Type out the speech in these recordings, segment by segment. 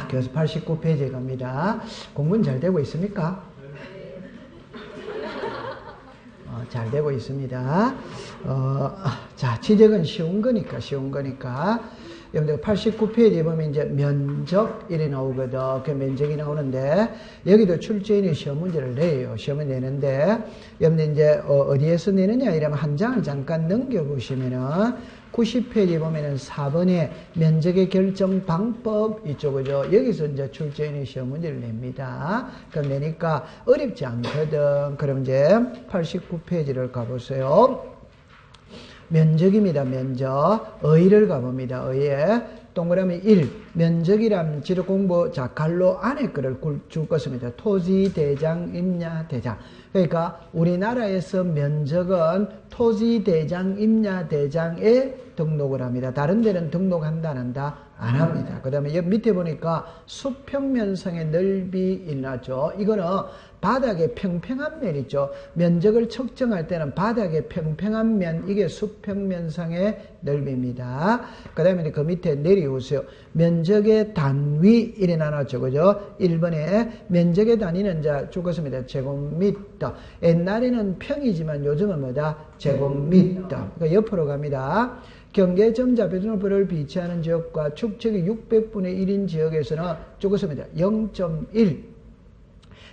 그래서 89페이지에 갑니다. 공부는 잘 되고 있습니까? 잘 되고 있습니다. 자, 지적은 쉬운 거니까. 여러분들 89페이지에 보면 이제 면적일이 나오거든. 그 면적이 나오는데, 여기도 출제인이 시험 문제를 내요. 시험을 내는데, 여러분들 이제, 어디에서 내느냐? 이러면 한 장을 잠깐 넘겨보시면은, 90페이지 보면은 4번에 면적의 결정 방법 있죠, 그죠? 여기서 이제 출제인이 시험 문제를 냅니다. 그럼 내니까 어렵지 않거든. 그럼 이제 89페이지를 가보세요. 면적입니다. 면적. 어휘를 가봅니다. 어휘에 동그라미 1. 면적이란 지도 공부, 자, 갈로 안에 거를 줄 것입니다. 토지, 대장, 임야, 대장. 그러니까 우리나라에서 면적은 토지, 대장, 임야, 대장에 등록을 합니다. 다른 데는 등록한다, 안 한다? 안 합니다. 그 다음에 여기 밑에 보니까 수평면상의 넓이 일어나죠. 이거는 바닥에 평평한 면 있죠. 면적을 측정할 때는 바닥에 평평한 면, 이게 수평면상의 넓이입니다. 그 다음에 그 밑에 내려오세요. 면적의 단위 이래 나눴죠. 그죠? 1번에 면적의 단위는 이제 죽었습니다. 제곱미터. 옛날에는 평이지만 요즘은 뭐다? 제곱미터. 그러니까 옆으로 갑니다. 경계점자 배준호표를 비치하는 지역과 축척이 600분의 1인 지역에서는 죽었습니다. 0.1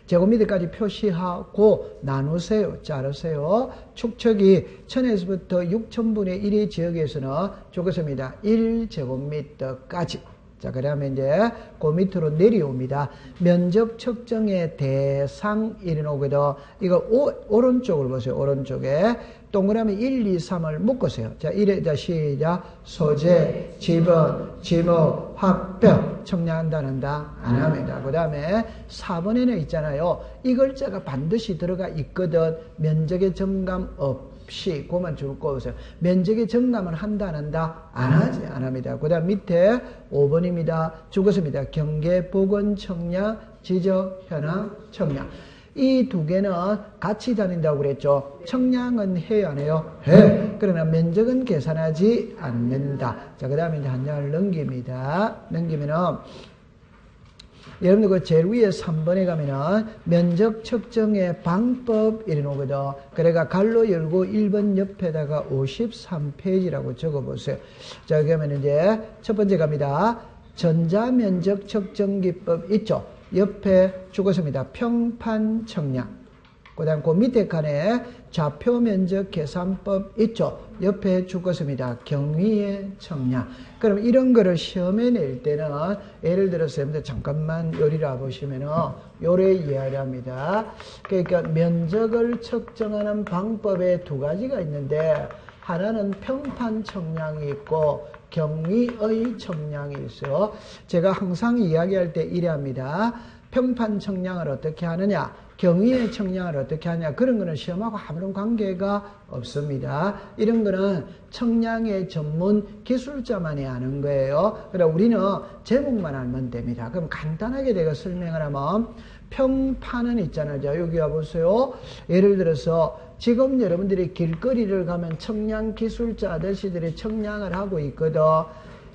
제곱미터까지 표시하고 나누세요. 자르세요. 축척이 1000에서부터 6000분의 1의 지역에서는 죽었습니다. 1제곱미터까지. 자, 그 다음에 이제 그 밑으로 내려옵니다. 면적 측정의 대상 이래놓거든. 이거 오른쪽을 보세요. 오른쪽에. 동그라미 1, 2, 3을 묶으세요. 자, 자, 시작. 소재, 지번, 지목, 확벽. 청량한다, 안 한다? 안 합니다. 그 다음에 4번에는 있잖아요. 이 글자가 반드시 들어가 있거든. 면적의 정감 없이. 그만 줄 거 보세요. 면적의 정감을 한다, 안 한다? 안 하지, 안 합니다. 그 다음 밑에 5번입니다. 죽었습니다. 경계, 보건, 청량, 지적, 현황, 청량. 이 두 개는 같이 다닌다고 그랬죠. 청량은 해요, 안 해요? 해. 그러나 면적은 계산하지 않는다. 자, 그 다음에 이제 한 장을 넘깁니다. 넘기면은, 여러분들 그 제일 위에 3번에 가면은 면적 측정의 방법 이래 놓거든. 그래가 갈로 열고 1번 옆에다가 53페이지라고 적어 보세요. 자, 그러면 이제 첫 번째 갑니다. 전자면적 측정 기법 있죠. 옆에 죽었습니다. 평판 청량. 그 다음 그 밑에 칸에 좌표 면적 계산법 있죠. 옆에 죽었습니다. 경위의 청량. 그럼 이런 거를 시험에 낼 때는 예를 들어서 여러분들 잠깐만 요리라 보시면은 요래 이해를 합니다. 그러니까 면적을 측정하는 방법에 두 가지가 있는데 하나는 평판 청량이 있고 경위의 청량이 있어요. 제가 항상 이야기할 때 이래 합니다. 평판 청량을 어떻게 하느냐, 경위의 청량을 어떻게 하냐, 그런 거는 시험하고 아무런 관계가 없습니다. 이런 거는 청량의 전문 기술자만이 아는 거예요. 그러니까 우리는 제목만 알면 됩니다. 그럼 간단하게 내가 설명을 하면 평판은 있잖아요. 자, 여기 와보세요. 예를 들어서 지금 여러분들이 길거리를 가면 청량 기술자 아저씨들이 청량을 하고 있거든.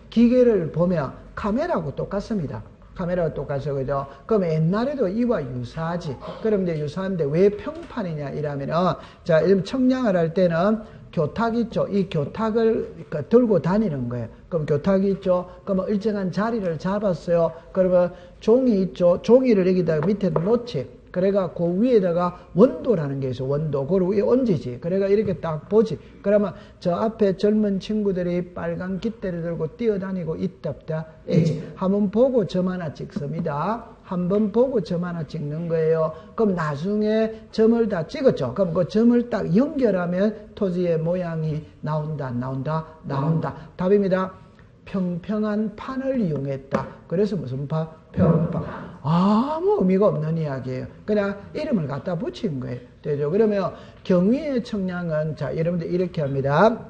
기계를 보면 카메라하고 똑같습니다. 카메라가 똑같죠, 그죠? 그럼 옛날에도 이와 유사하지. 그럼 이제 유사한데 왜 평판이냐 이러면은, 자, 청량을 할 때는 교탁 있죠. 이 교탁을 들고 다니는 거예요. 그럼 교탁이 있죠. 그러면 일정한 자리를 잡았어요. 그러면 종이 있죠. 종이를 여기다가 밑에 놓지. 그래가 그 위에다가 원도라는 게 있어. 원도. 그걸 위에 얹지. 그래가 이렇게 딱 보지. 그러면 저 앞에 젊은 친구들이 빨간 깃대를 들고 뛰어다니고 있답다. 한번 보고 점 하나 찍습니다. 한번 보고 점 하나 찍는 거예요. 그럼 나중에 점을 다 찍었죠. 그럼 그 점을 딱 연결하면 토지의 모양이 나온다, 안 나온다? 나온다. 답입니다. 평평한 판을 이용했다. 그래서 무슨 판? 평판. 아무 의미가 없는 이야기예요. 그냥 이름을 갖다 붙인 거예요. 되죠? 그러면 경위의 청량은, 자, 여러분들 이렇게 합니다.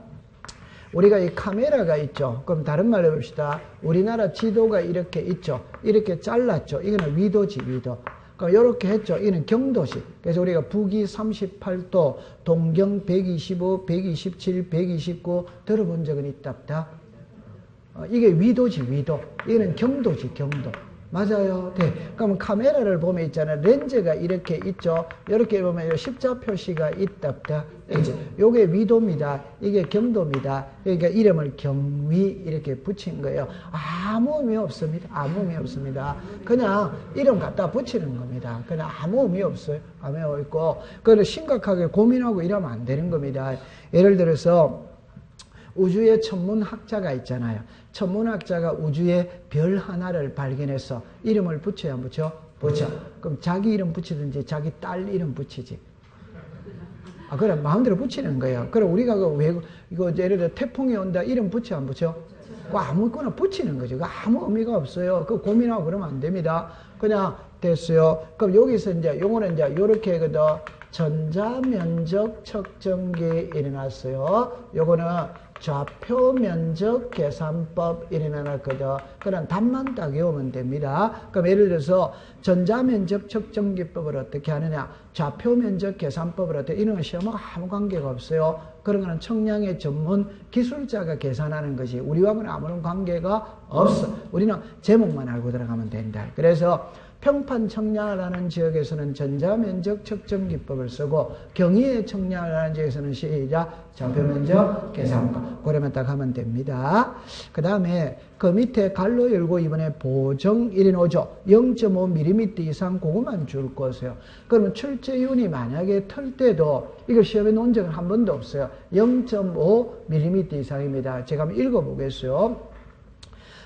우리가 이 카메라가 있죠. 그럼 다른 말로 해봅시다. 우리나라 지도가 이렇게 있죠. 이렇게 잘랐죠. 이거는 위도지, 위도. 그럼 이렇게 했죠. 이는 경도시. 그래서 우리가 북위 38도, 동경 125, 127, 129 들어본 적은 있답다. 이게 위도지, 위도. 이거는 경도지, 경도. 맞아요. 네. 그러면 카메라를 보면 있잖아요. 렌즈가 이렇게 있죠. 이렇게 보면 십자 표시가 있다. 요게 위도입니다. 이게 경도입니다. 그러니까 이름을 경위 이렇게 붙인 거예요. 아무 의미 없습니다. 아무 의미 없습니다. 그냥 이름 갖다 붙이는 겁니다. 그냥 아무 의미 없어요. 아무 의미 없고, 그걸 심각하게 고민하고 이러면 안 되는 겁니다. 예를 들어서 우주의 천문학자가 있잖아요. 천문학자가 우주의 별 하나를 발견해서 이름을 붙여야 안 붙여? 붙여. 그럼 자기 이름 붙이든지 자기 딸 이름 붙이지. 그래, 마음대로 붙이는 거예요. 그럼 우리가 이거 예를 들어 태풍이 온다 이름 붙여 안 붙여? 아무거나 붙이는 거죠. 아무 의미가 없어요. 그 고민하고 그러면 안 됩니다. 그냥 됐어요. 그럼 여기서 이제 요거는 이제 요렇게 하거든. 전자면적 측정기 일어났어요. 요거는 좌표 면적 계산법 일어나거든. 그럼 답만 딱 외우면 됩니다. 그럼 예를 들어서 전자면적 측정기법을 어떻게 하느냐, 좌표 면적 계산법을 어떻게, 이런 건 시험하고 아무 관계가 없어요. 그런 거는 청량의 전문 기술자가 계산하는 것이 우리와는 아무런 관계가 없어. 우리는 제목만 알고 들어가면 된다. 그래서 평판 청량을 하는 지역에서는 전자면적 측정기법을 쓰고, 경위의 청량을 하는 지역에서는 시작 좌표면적 계산법. 그러면 딱 하면 됩니다. 그 다음에 그 밑에 갈로 열고 이번에 보정 1인 5조 0.5mm 이상 그것만 줄 거세요. 그러면 출제윤이 만약에 틀 때도 이걸 시험에 놓은 적은 한 번도 없어요. 0.5mm 이상입니다. 제가 한번 읽어보겠어요.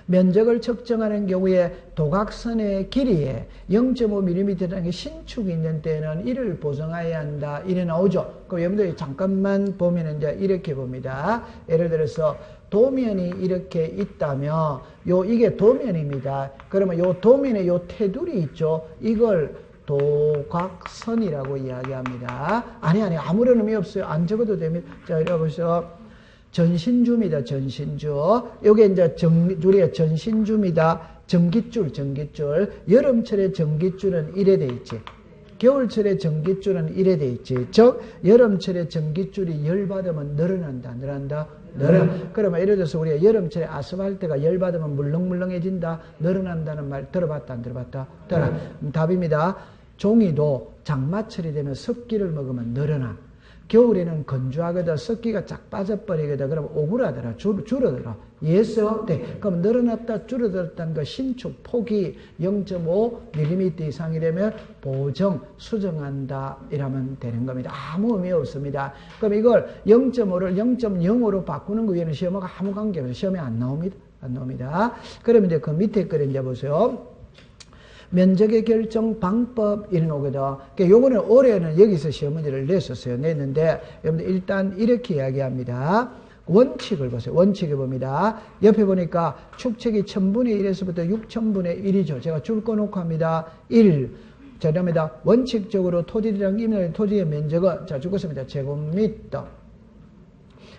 면적을 측정하는 경우에 도각선의 길이에 0.5mm라는 게 신축이 있는 때는 이를 보정해야 한다. 이래 나오죠. 그럼 여러분들이 잠깐만 보면 이제 이렇게 봅니다. 예를 들어서 도면이 이렇게 있다면 이게 도면입니다. 그러면 요 도면에 요 테두리 있죠. 이걸 도각선이라고 이야기합니다. 아니 아무런 의미 없어요. 안 적어도 됩니다. 자, 이리 보세요. 전신주입니다. 전신주. 요게 이제 우리가 전신주입니다. 전깃줄. 여름철에 전깃줄은 이래 돼 있지. 겨울철에 전깃줄은 이래 돼 있지. 즉 여름철에 전깃줄이 열받으면 늘어난다. 그러면 예를 들어서 우리가 여름철에 아스팔트가 열받으면 물렁물렁해진다. 늘어난다는 말 들어봤다 안 들어봤다? 들어. 답입니다. 종이도 장마철이 되면 습기를 먹으면 늘어나. 겨울에는 건조하거든. 습기가 쫙 빠져버리거든. 그러면 오그라들어. 줄어들어. 예서? 네. 그럼 늘어났다 줄어들었다는 거 신축 폭이 0.5mm 이상이 되면 보정, 수정한다 이러면 되는 겁니다. 아무 의미 없습니다. 그럼 이걸 0.5를 0.05로 바꾸는 거에는 시험하고 아무 관계없어요. 시험에 안 나옵니다. 그러면 이제 그 밑에 걸 이제 보세요. 면적의 결정 방법 이런 거거든. 그러니까 요거는 올해는 여기서 시험 문제를 냈는데 여러분들 일단 이렇게 이야기합니다. 원칙을 보세요. 원칙을 봅니다. 옆에 보니까 축척이 1000분의 1에서부터 6000분의 1이죠. 제가 줄 거 놓고 합니다. 1. 자, 그럽니다. 원칙적으로 토지랑 임야의 토지의 면적은 자, 죽었습니다. 제곱미터.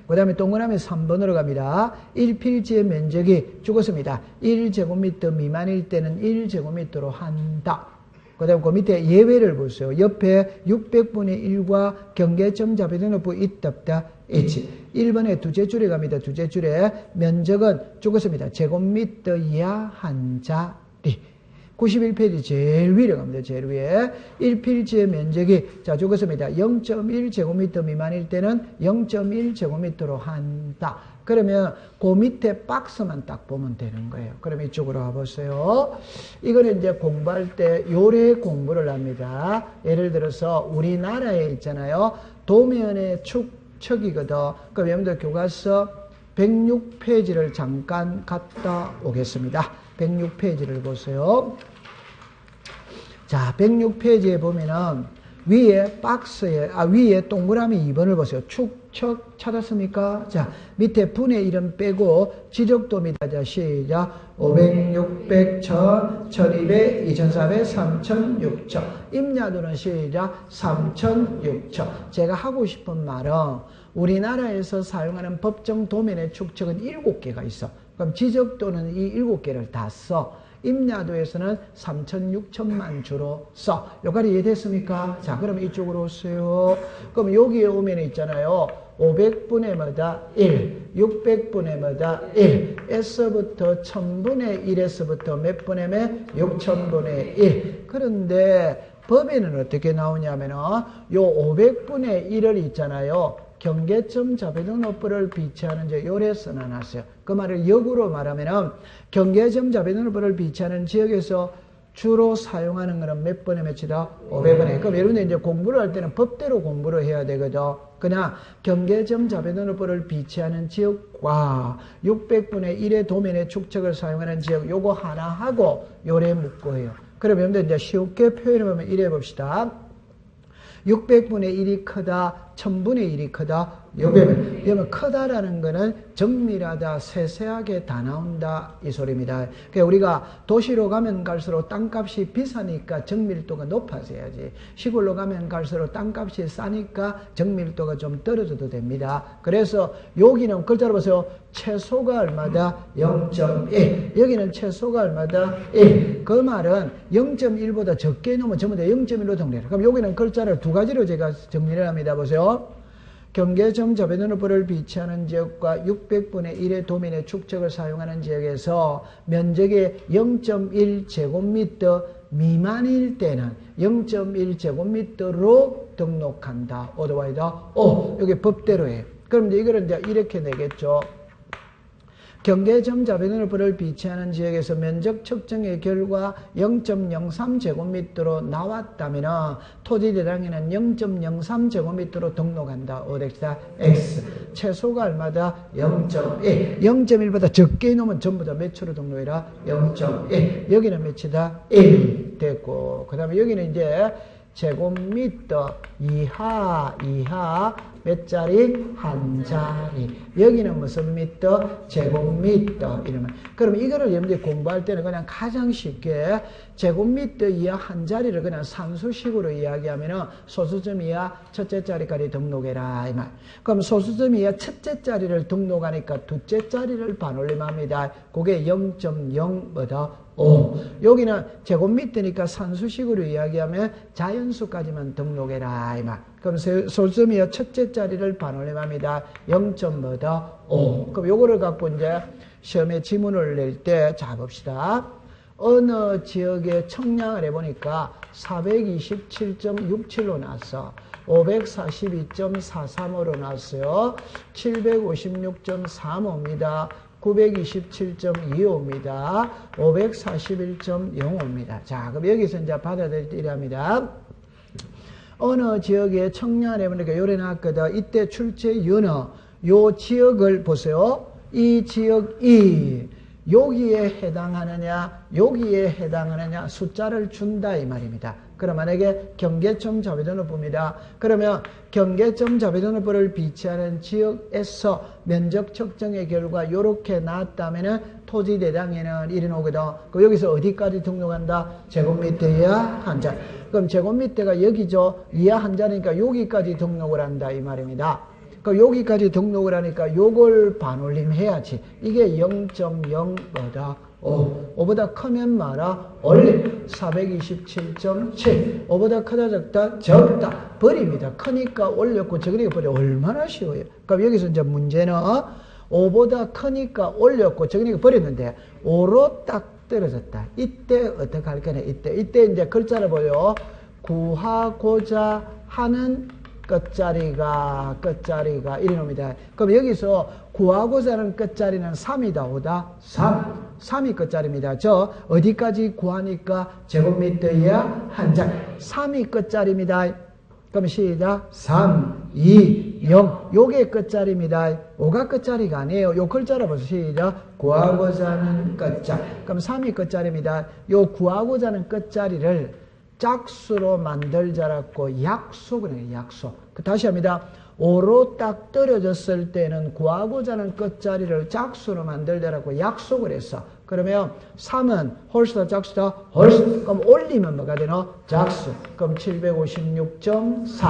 그 다음에 동그라미 3번으로 갑니다. 1필지의 면적이 죽었습니다. 1제곱미터 미만일 때는 1제곱미터로 한다. 그 다음에 그 밑에 예외를 보세요. 옆에 600분의 1과 경계점 잡혀놓고 있다 없다 있지. 1번에 두째 줄에 갑니다. 두째 줄에 면적은 죽었습니다. 제곱미터 이하 한 자리. 91페이지 제일 위로 갑니다. 제일 위에 1필지의 면적이 자 죽었습니다. 0.1제곱미터 미만일 때는 0.1제곱미터로 한다. 그러면 그 밑에 박스만 딱 보면 되는 거예요. 그럼 이쪽으로 와보세요. 이거는 이제 공부할 때 요래 공부를 합니다. 예를 들어서 우리나라에 있잖아요. 도면의 축척이거든. 그럼 여러분들 교과서 106페이지를 잠깐 갔다 오겠습니다. 106페이지를 보세요. 자, 106페이지에 보면은 위에 박스에 위에 동그라미 2번을 보세요. 축척 찾았습니까? 자, 밑에 분의 1은 빼고 지적도입니다. 자, 시작. 500, 600, 1000, 1200, 2400, 3000, 6000. 임야도는 시작. 3000, 6000. 제가 하고 싶은 말은 우리나라에서 사용하는 법정 도면의 축척은 7개가 있어. 그럼 지적도는 이 7개를 다 써. 임야도에서는 3천, 6천만 주로 써. 여기까지 이해됐습니까? 자, 그럼 이쪽으로 오세요. 그럼 여기에 오면 있잖아요. 500분의 뭐다? 1, 600분의 뭐다? 1, 에서부터 1000분의 1에서부터 몇 분의 몇? 6000분의 1. 그런데 법에는 어떻게 나오냐면은 요 500분의 1을 있잖아요. 경계점 자배등호법을 비치하는 요래 써놔놨어요. 그 말을 역으로 말하면은 경계점 자배등호법을 비치하는 지역에서 주로 사용하는 거는 몇 번의 몇이다? 500번에. 그럼 여러분들 이제 공부를 할 때는 법대로 공부를 해야 되거든. 그냥 경계점 자배등호법을 비치하는 지역과 600분의 1의 도면의 축척을 사용하는 지역 요거 하나 하고 요래 묶고 해요. 그럼 여러분들 이제 쉽게 표현해보면 이래 봅시다. 600분의 1이 크다, 1000분의 1이 크다. 여러분 크다라는 거는 정밀하다, 세세하게 다 나온다 이 소리입니다. 그러니까 우리가 도시로 가면 갈수록 땅값이 비싸니까 정밀도가 높아져야지. 시골로 가면 갈수록 땅값이 싸니까 정밀도가 좀 떨어져도 됩니다. 그래서 여기는 글자로 보세요. 최소가 얼마다? 0.1. 여기는 최소가 얼마다? 1. 그 말은 0.1보다 적게 놓으면 전부 다 0.1로 정리해요. 그럼 여기는 글자를 두 가지로 제가 정리를 합니다. 보세요. 경계점 자배등호법을 비치하는 지역과 600분의 1의 도면의 축척을 사용하는 지역에서 면적의 0.1제곱미터 미만일 때는 0.1제곱미터로 등록한다. 오더와이다. 여기 법대로 해. 그럼 이제 이거를 이제 이렇게 내겠죠. 경계점 자배등호법을 비치하는 지역에서 면적 측정의 결과 0.03제곱미터로 나왔다면 토지 대장에는 0.03제곱미터로 등록한다. 어디다? X. 최소가 얼마다? 0.1. 0.1보다 적게 놓으면 전부 다 몇으로 등록해라? 0.1. 여기는 몇이다? 1 됐고, 그 다음에 여기는 이제 제곱미터 이하 몇 자리? 한 자리. 여기는 무슨 미터? 제곱미터. 이러면. 그럼 이거를 여러분들이 공부할 때는 그냥 가장 쉽게 제곱미터 이하 한 자리를 그냥 산수식으로 이야기하면은 소수점 이하 첫째 자리까지 등록해라. 이 말. 그럼 소수점 이하 첫째 자리를 등록하니까 둘째 자리를 반올림합니다. 그게 0.0 뭐다? 5. 여기는 제곱미터니까 산수식으로 이야기하면 자연수까지만 등록해라. 이 말. 그럼 소수점이요 첫째 자리를 반올림합니다. 0.5. 그럼 요거를 갖고 이제 시험에 지문을 낼 때 자 봅시다. 어느 지역의 청량을 해보니까 427.67로 나왔어. 542.435로 나왔어요. 756.35입니다. 927.25입니다. 541.05입니다. 자, 그럼 여기서 이제 받아들일 때 이랍니다. 어느 지역에 청량을 해보니까 요래 나왔거든. 이때 출제유는 요 지역을 보세요. 이 지역이 여기에 해당하느냐, 여기에 해당하느냐 숫자를 준다 이 말입니다. 그럼 만약에 경계점 자배등호법입니다. 그러면 경계점 자배등호법을 비치하는 지역에서 면적 측정의 결과 이렇게 나왔다면은 토지 대장에는 이리 나오거든. 그럼 여기서 어디까지 등록한다? 제곱미터 이하 한 자리. 그럼 제곱미터가 여기죠. 이하 한 자리니까 여기까지 등록을 한다 이 말입니다. 그럼 여기까지 등록을 하니까 요걸 반올림해야지. 이게 0.0보다 5보다 크면 말아 올림. 427.7. 5보다 크다 적다? 적다. 버립니다. 크니까 올렸고 적으니까 버려. 얼마나 쉬워요. 그럼 여기서 이제 문제는 5보다 크니까 올렸고 적으니까 버렸는데 5로 딱 떨어졌다. 이때 어떻게 할 거냐. 이때 이제 글자를 보여. 구하고자 하는 끝자리가 이리 놈이다. 그럼 여기서 구하고자 하는 끝자리는 3이다. 5다? 3이 끝자리입니다. 저 어디까지 구하니까 제곱미터 이하 한 자리. 3이 끝자리입니다. 그럼 시작. 3, 2, 0. 요게 끝자리입니다. 5가 끝자리가 아니에요. 요 글자로 보세요. 시작. 구하고자 하는 끝자리. 그럼 3이 끝자리입니다. 요 구하고자 하는 끝자리를 짝수로 만들자라고 약속을 해요. 약속. 다시 합니다. 5로 딱 떨어졌을 때는 구하고자 하는 끝자리를 짝수로 만들자라고 약속을 했어. 그러면 3은 홀수다 짝수다? 홀수. 그럼 올리면 뭐가 되노? 짝수. 그럼 756.4.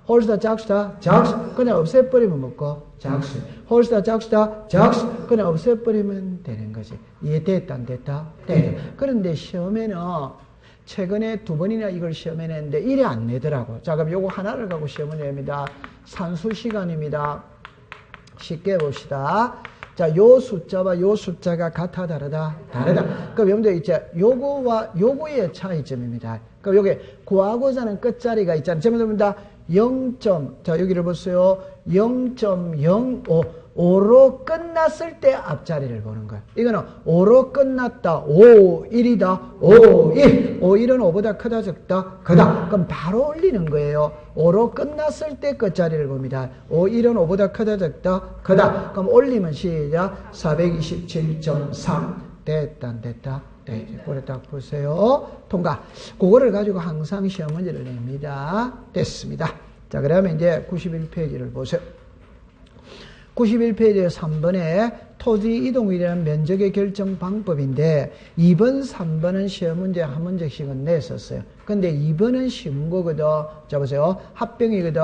홀수다 짝수다 작수 그냥 없애버리면 뭐고 작수 홀수다 짝수다 작수 그냥 없애버리면 되는 거지. 이해됐다 안 됐다? 네. 그런데 시험에는 최근에 2번이나 이걸 시험에 냈는데 이래 안 내더라고. 자, 그럼 요거 하나를 갖고 시험을 냅니다. 산수 시간입니다. 쉽게 봅시다. 자, 요 숫자와 요 숫자가 같아 다르다? 다르다. 그럼 여러분들 이제 요거와 요거의 차이점입니다. 그럼 여기 구하고자 하는 끝자리가 있잖아요. 제목입니다. 0. 자, 여기를 보세요. 0.05. 5로 끝났을 때 앞자리를 보는 거예요. 이거는 5로 끝났다. 5, 1이다. 5, 1. 5, 1은 5보다 크다, 적다? 크다. 그럼 바로 올리는 거예요. 5로 끝났을 때 끝자리를 봅니다. 5, 1은 5보다 크다, 적다? 크다. 그럼 올리면 시작. 427.3. 됐다, 안 됐다? 네, 이제 딱 보세요. 통과. 그거를 가지고 항상 시험 문제를 냅니다. 됐습니다. 자, 그러면 이제 91페이지를 보세요. 91페이지 3번에 토지 이동이라는 면적의 결정 방법인데 2번, 3번은 시험 문제 한 문제씩은 냈었어요. 근데 2번은 쉬운 거거든. 자, 보세요. 합병이거든.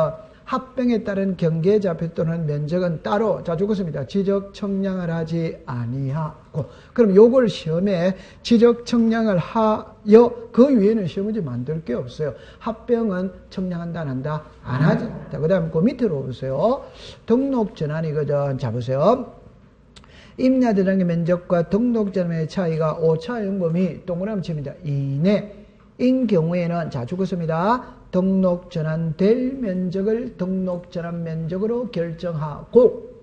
합병에 따른 경계좌표 또는 면적은 따로 자 죽었습니다. 지적 청량을 하지 아니하고 그럼 요걸 시험에 지적 청량을 하여 그 위에는 시험 문제 만들 게 없어요. 합병은 청량한다 안 한다? 안 하지. 자, 그 다음에 그 밑으로 보세요. 등록 전환이거든. 자, 보세요. 임야 대장의 면적과 등록 전환의 차이가 오차 용범위 동그라미 칩니다. 이내인 경우에는 자 죽었습니다. 등록 전환될 면적을 등록 전환 면적으로 결정하고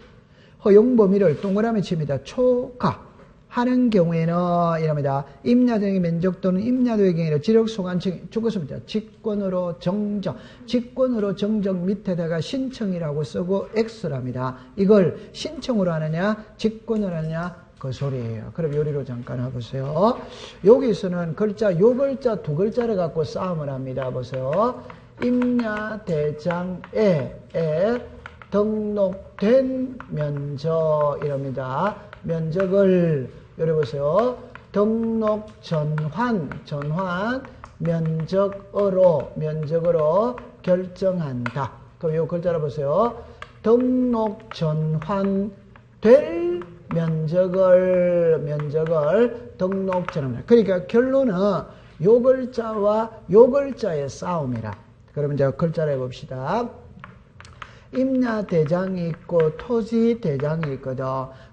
허용 범위를 동그라미 칩니다. 초과하는 경우에는 이랍니다. 임야도의 면적 또는 임야도의 경우에는 지적 소관청이 죽었습니다. 직권으로 정정. 직권으로 정정 밑에다가 신청이라고 쓰고 X랍니다. 이걸 신청으로 하느냐 직권으로 하느냐 그 소리예요. 그럼 요리로 잠깐 해보세요. 여기서는 글자, 요 글자 두 글자를 갖고 싸움을 합니다. 보세요. 임야대장에 등록된 면적 이랍니다. 면적을 요리 보세요. 등록 전환 면적으로 결정한다. 그럼 요 글자를 보세요. 등록 전환 될 면적을 등록 전환. 그러니까 결론은 요 글자와 요 글자의 싸움이라. 그러면 이제 글자를 해봅시다. 임야대장이 있고 토지대장이 있거든.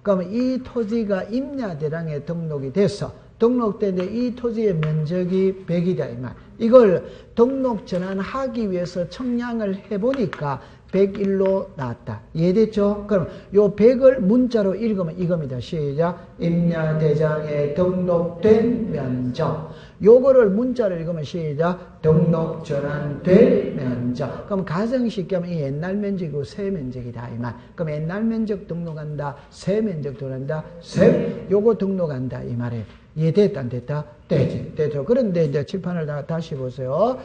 그러면 이 토지가 임야대장에 등록이 됐어. 등록되는데 이 토지의 면적이 100이다 이 말. 이걸 등록 전환하기 위해서 청량을 해보니까 101로 나왔다. 이해됐죠? 그럼 요 100을 문자로 읽으면 이겁니다. 시작. 임야대장에 등록된 면적. 요거를 문자로 읽으면 시작. 등록 전환될 면적. 그럼 가정 쉽게 하면 이 옛날 면적이고 새 면적이다 이 말. 그럼 옛날 면적 등록한다. 새 면적 등록한다. 새 요거 등록한다 이 말이에요. 이해됐다 안 됐다? 되지. 되죠. 그런데 이제 칠판을 다시 보세요.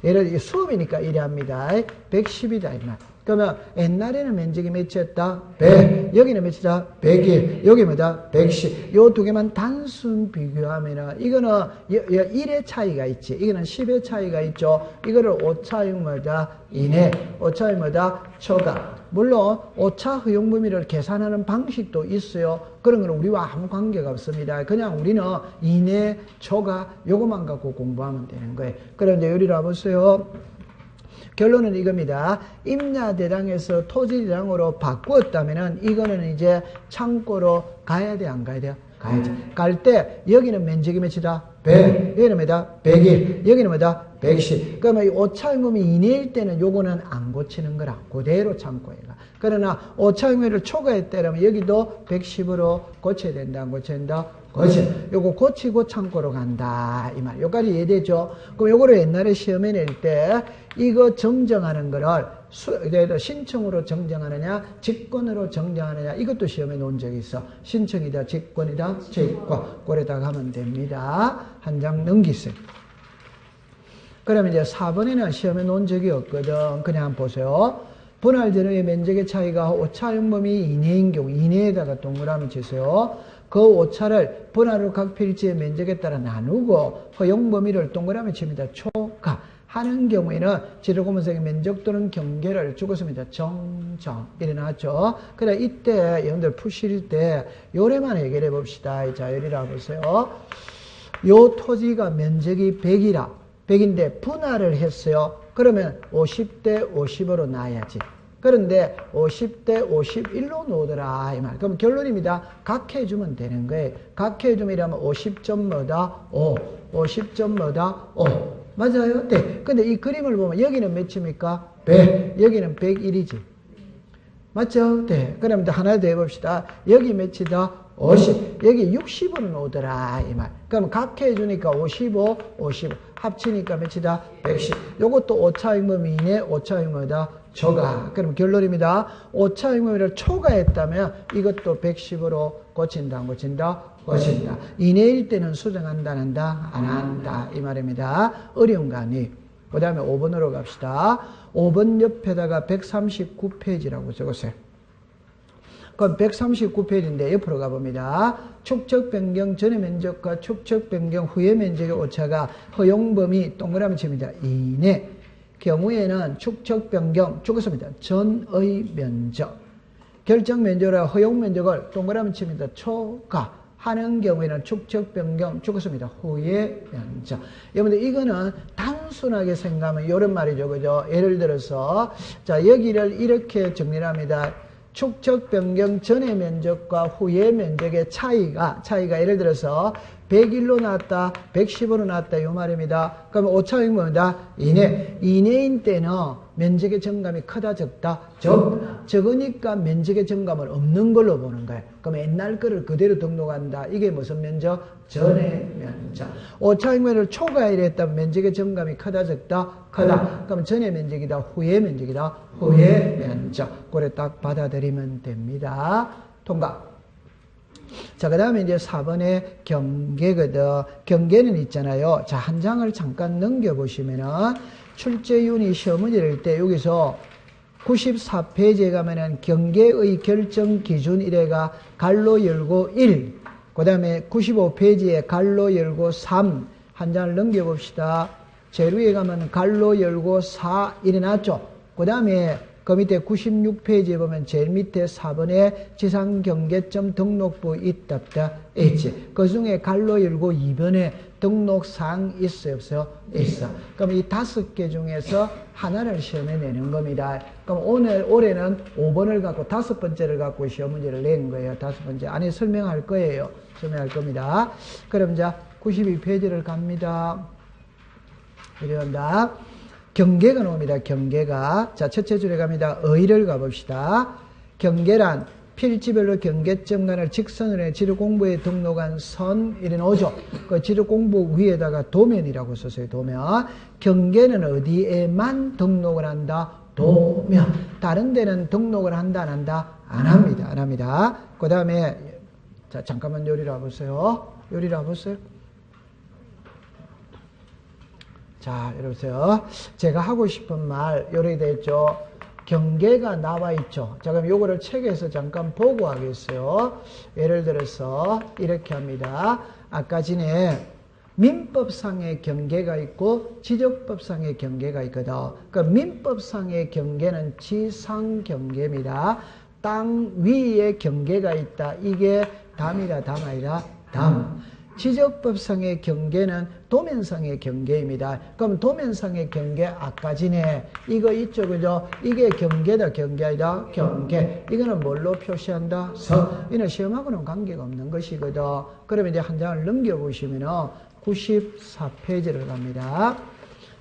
예를 들어 수업이니까 이래 합니다. 110이다 이 말. 그러면 옛날에는 면적이 몇이었다? 100. 여기는 몇이다? 101. 여기 뭐다? 110. 요 두 개만 단순 비교하면은 이거는 1의 차이가 있지. 이거는 10의 차이가 있죠. 이거를 오차율 뭐다? 이내. 오차율 뭐다? 초과. 물론 오차 허용 범위를 계산하는 방식도 있어요. 그런 건 우리와 아무 관계가 없습니다. 그냥 우리는 이내, 초과 요것만 갖고 공부하면 되는 거예요. 그런데 여기를 와보세요. 결론은 이겁니다. 임야대장에서 토지대장으로 바꾸었다면은 이거는 이제 창고로 가야 돼, 안 가야 돼요? 가야지. 갈 때 여기는 면적이 몇이다? 100. 여기는 뭐다? 101. 여기는 뭐다? 110. 그러면 이 오차용범위 이내일 때는 요거는 안 고치는 거라. 그대로 창고에 가. 그러나 오차용범위를 초과했다면 여기도 110으로 고쳐야 된다, 안 고쳐야 된다? 요거 고치고 창고로 간다 이 말. 요까지 이해되죠? 그럼 요거를 옛날에 시험에 낼 때 이거 정정하는 거를 신청으로 정정하느냐 직권으로 정정하느냐 이것도 시험에 놓은 적이 있어. 신청이다 직권이다 직권. 그래다가 하면 됩니다. 한 장 넘기세요. 그러면 이제 4번에는 시험에 놓은 적이 없거든. 그냥 한번 보세요. 분할 전후의 면적의 차이가 오차용 범위 이내인 경우 이내에다가 동그라미 치세요. 그 오차를 분할후 각 필지의 면적에 따라 나누고 허용 범위를 동그라미 칩니다. 초과. 하는 경우에는 지르고문성의 면적 또는 경계를 죽었습니다. 이래 나왔죠. 그래 이때 여러분들 푸실 때 요래만 해결해 봅시다. 자, 요리라 보세요. 요 토지가 면적이 100인데 분할을 했어요. 그러면 50대 50으로 놔야지. 그런데 50대 51로 놓으더라 이 말. 그럼 결론입니다. 각해주면 되는 거예요. 각해줌이라면 50점 뭐다? 5. 50점 뭐다? 5. 맞아요? 네. 근데 이 그림을 보면 여기는 몇입니까? 100. 여기는 101이지. 맞죠? 네. 그럼 하나 더 해봅시다. 여기 몇이다? 50. 여기 60으로 놓으더라 이 말. 그럼 각해주니까 55, 55. 합치니까 몇이다? 110. 요것도 오차익범 이내 오차익범이다. 초과. 그럼 결론입니다. 오차익범위를 초과했다면 이것도 110으로 고친다, 안 고친다? 고친다. 이내일 때는 수정한다, 안 한다? 안 한다. 이 말입니다. 어려운 거 아니. 그 다음에 5번으로 갑시다. 5번 옆에다가 139페이지라고 적었어요. 그럼 139페이지인데 옆으로 가봅니다. 축척 변경 전의 면적과 축척 변경 후의 면적의 오차가 허용 범위 동그라미 칩니다. 이내 경우에는 축척 변경 죽었습니다. 전의 면적 결정 면적과 허용 면적을 동그라미 칩니다. 초과 하는 경우에는 축척 변경 죽었습니다. 후의 면적. 여러분들 이거는 단순하게 생각하면 이런 말이죠. 그죠? 예를 들어서 자 여기를 이렇게 정리를 합니다. 축척 변경 전의 면적과 후의 면적의 차이가 예를 들어서 101로 나왔다, 110으로 나왔다, 이 말입니다. 그러면 오차익 뭐다? 이내인 때는 면적의 증감이 크다, 적다? 적으니까 면적의 증감은 없는 걸로 보는 거예요. 그럼 옛날 거를 그대로 등록한다. 이게 무슨 면적? 전의 면적. 오차익면을 초과해야 했다면 면적의 증감이 크다, 적다? 크다. 그럼 전의 면적이다, 후의 면적이다? 후의 면적. 그래 딱 받아들이면 됩니다. 통과. 자, 그 다음에 이제 4번의 경계거든. 경계는 있잖아요. 자, 한 장을 잠깐 넘겨보시면은, 출제윤이 시험 문제를 낼 때 여기서 94페이지에 가면은 경계의 결정 기준 1회가 갈로 열고 1. 그 다음에 95페이지에 갈로 열고 3. 한 장을 넘겨봅시다. 제일 위에 가면 갈로 열고 4. 이래 놨죠. 그 다음에 그 밑에 96페이지에 보면 제일 밑에 4번에 지상경계점 등록부 있다 있지. 그 중에 갈로 열고 2번에 등록사항 있어요 없어요? 있어. 그럼 이 5개 중에서 하나를 시험에 내는 겁니다. 그럼 올해는 5번을 갖고 5번째를 갖고 시험 문제를 낸 거예요. 5번째 안에 설명할 거예요. 설명할 겁니다. 그럼 이제 92페이지를 갑니다. 이런다. 경계가 나옵니다. 경계가. 자, 첫째 줄에 갑니다. 의를 가봅시다. 경계란 필지별로 경계점 간을 직선으로 해 지르공부에 등록한 선, 이래 나오죠. 그 지르공부 위에다가 도면이라고 썼어요. 도면. 경계는 어디에만 등록을 한다? 도면. 다른 데는 등록을 한다, 안 한다? 안 합니다. 안 합니다. 그 다음에, 자, 잠깐만 요리를 와보세요. 요리를 와보세요. 자, 여러분요. 제가 하고 싶은 말, 요리 됐죠? 경계가 나와 있죠? 자, 그럼 요거를 책에서 잠깐 보고 하겠어요. 예를 들어서, 이렇게 합니다. 아까 전에 민법상의 경계가 있고, 지적법상의 경계가 있거든. 그 민법상의 경계는 지상 경계입니다. 땅 위에 경계가 있다. 이게 담이다, 담 아니라 담. 지적법상의 경계는 도면상의 경계입니다. 그럼 도면상의 경계 아까 전에 이거 있죠, 그죠? 이게 경계다, 경계 아니다, 경계. 이거는 뭘로 표시한다? 선. 이는 시험하고는 관계가 없는 것이거든. 그러면 이제 한 장을 넘겨보시면은 94페이지를 갑니다.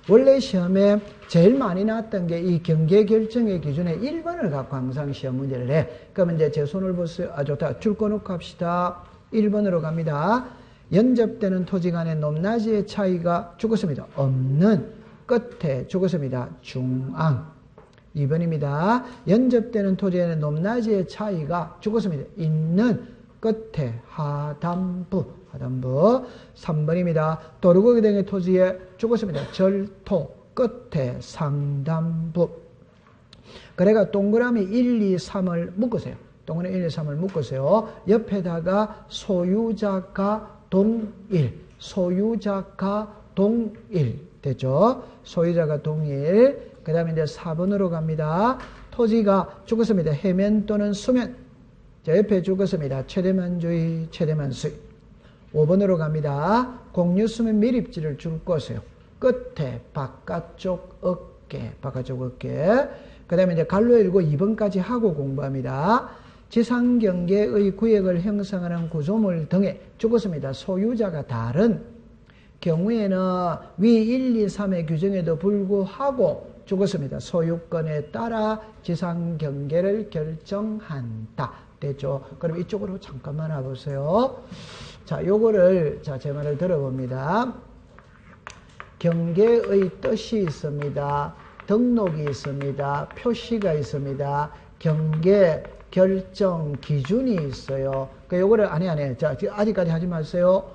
원래 시험에 제일 많이 나왔던 게 이 경계 결정의 기준에 1번을 갖고 항상 시험 문제를 해. 그러면 이제 제 손을 보세요. 아, 좋다. 줄 꺼놓고 합시다. 1번으로 갑니다. 연접되는 토지 간의 높낮이의 차이가 죽었습니다. 없는 끝에 죽었습니다. 중앙. 2번입니다. 연접되는 토지에는 높낮이의 차이가 죽었습니다. 있는 끝에 하단부. 3번입니다. 도루고기 등의 토지에 죽었습니다. 절토 끝에 상단부. 그래가 동그라미 1, 2, 3을 묶으세요. 동그라미 1, 2, 3을 묶으세요. 옆에다가 소유자가 동일, 소유자가 동일. 됐죠? 소유자가 동일. 그 다음에 이제 4번으로 갑니다. 토지가 죽었습니다. 해면 또는 수면. 자, 옆에 죽었습니다. 최대만주의, 최대만수의. 5번으로 갑니다. 공유수면 밀입지를 줄 것이요. 끝에 바깥쪽 어깨, 바깥쪽 어깨. 그 다음에 이제 갈로 일고 2번까지 하고 공부합니다. 지상경계의 구역을 형성하는 구조물 등에 죽었습니다. 소유자가 다른 경우에는 위 1, 2, 3의 규정에도 불구하고 죽었습니다. 소유권에 따라 지상경계를 결정한다. 됐죠? 그럼 이쪽으로 잠깐만 와보세요. 자, 요거를, 자, 제 말을 들어봅니다. 경계의 뜻이 있습니다. 등록이 있습니다. 표시가 있습니다. 경계, 결정, 기준이 있어요. 그 요거를, 아니. 자, 아직까지 하지 마세요.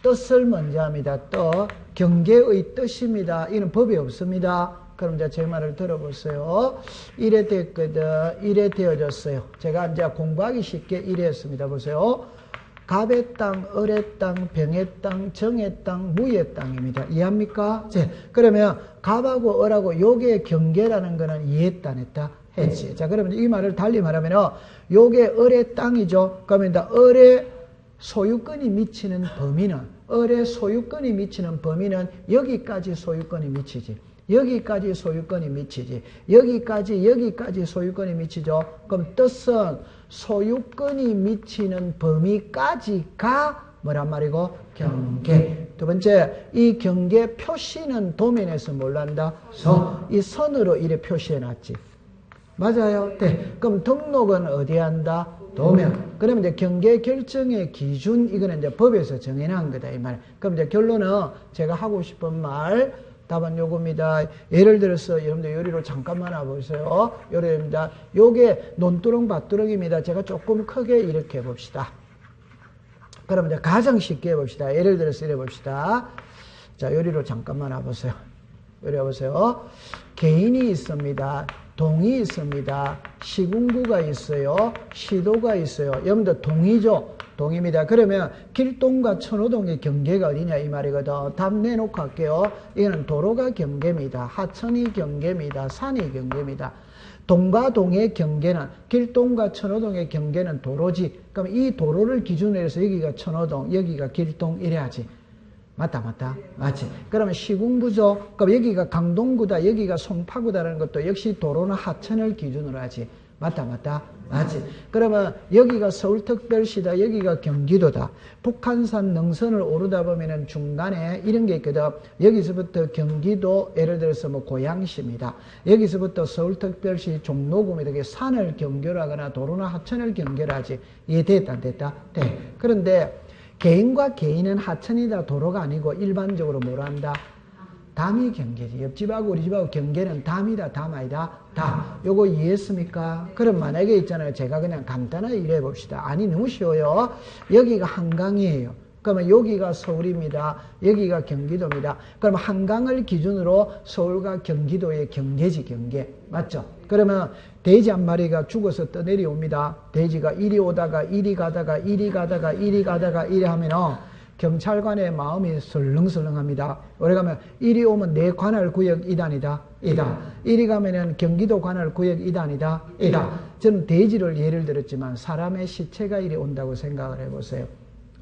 뜻을 먼저 합니다. 뜻. 경계의 뜻입니다. 이는 법이 없습니다. 그럼 이제 제 말을 들어보세요. 이래 됐거든. 이래 되어졌어요. 제가 이제 공부하기 쉽게 이래 했습니다. 보세요. 갑의 땅, 을의 땅, 병의 땅, 정의 땅, 무의 땅입니다. 이해합니까? 네. 그러면 갑하고 을하고 요게 경계라는 거는 이해했다, 안 했다? 했지. 자, 그러면 이 말을 달리 말하면 요게 을의 땅이죠. 그러면 을의 소유권이 미치는 범위는, 을의 소유권이 미치는 범위는 여기까지 소유권이 미치지. 여기까지 소유권이 미치지. 여기까지 소유권이 미치죠. 그럼 뜻은 소유권이 미치는 범위까지가 뭐란 말이고? 경계. 두 번째, 이 경계 표시는 도면에서 뭘 한다? 이 선으로 이래 표시해놨지. 맞아요? 네. 그럼 등록은 어디에 한다? 도면. 그러면 이제 경계 결정의 기준, 이거는 이제 법에서 정해놓은 거다, 이 말. 그럼 이제 결론은 제가 하고 싶은 말, 답은 요겁니다. 예를 들어서 여러분들 요리로 잠깐만 와보세요. 요리입니다. 요게 논두렁 밭두렁입니다. 제가 조금 크게 이렇게 해봅시다. 그러면 이제 가장 쉽게 해봅시다. 예를 들어서 이래 봅시다. 자, 요리로 잠깐만 와보세요. 요리 와보세요. 개인이 있습니다. 동이 있습니다. 시군구가 있어요. 시도가 있어요. 여러분들 동이죠? 동입니다. 그러면 길동과 천호동의 경계가 어디냐 이 말이거든. 답 내놓고 할게요. 이거는 도로가 경계입니다. 하천이 경계입니다. 산이 경계입니다. 동과 동의 경계는, 길동과 천호동의 경계는 도로지. 그럼 이 도로를 기준으로 해서 여기가 천호동, 여기가 길동 이래야지. 맞다. 맞지. 그러면 시군구죠. 그럼 여기가 강동구다, 여기가 송파구다라는 것도 역시 도로나 하천을 기준으로 하지. 맞다. 맞지. 그러면 여기가 서울특별시다, 여기가 경기도다. 북한산 능선을 오르다 보면은 중간에 이런 게 있거든. 여기서부터 경기도, 예를 들어서 뭐 고양시입니다. 여기서부터 서울특별시 종로구입니다. 이게 산을 경계하거나 도로나 하천을 경계하지. 이해됐다, 안 됐다? 네. 그런데 개인과 개인은 하천이다, 도로가 아니고 일반적으로 뭐라 한다? 담이 경계지. 옆집하고 우리 집하고 경계는 담이다, 담 아니다? 담. 요거 이해했습니까? 그럼 만약에 있잖아요. 제가 그냥 간단하게 이래 봅시다. 아니, 너무 쉬워요. 여기가 한강이에요. 그러면 여기가 서울입니다. 여기가 경기도입니다. 그럼 한강을 기준으로 서울과 경기도의 경계지, 경계. 맞죠? 그러면 돼지 한 마리가 죽어서 떠내려옵니다. 돼지가 이리 오다가 이리 가다가 이리 가다가 이리 가다가 이리 하면은 경찰관의 마음이 설렁설렁합니다. 오래 가면 이리 오면 내 관할 구역 2단이다. 2단. 이리 가면은 경기도 관할 구역 2단이다. 2단. 저는 돼지를 예를 들었지만 사람의 시체가 이리 온다고 생각을 해보세요.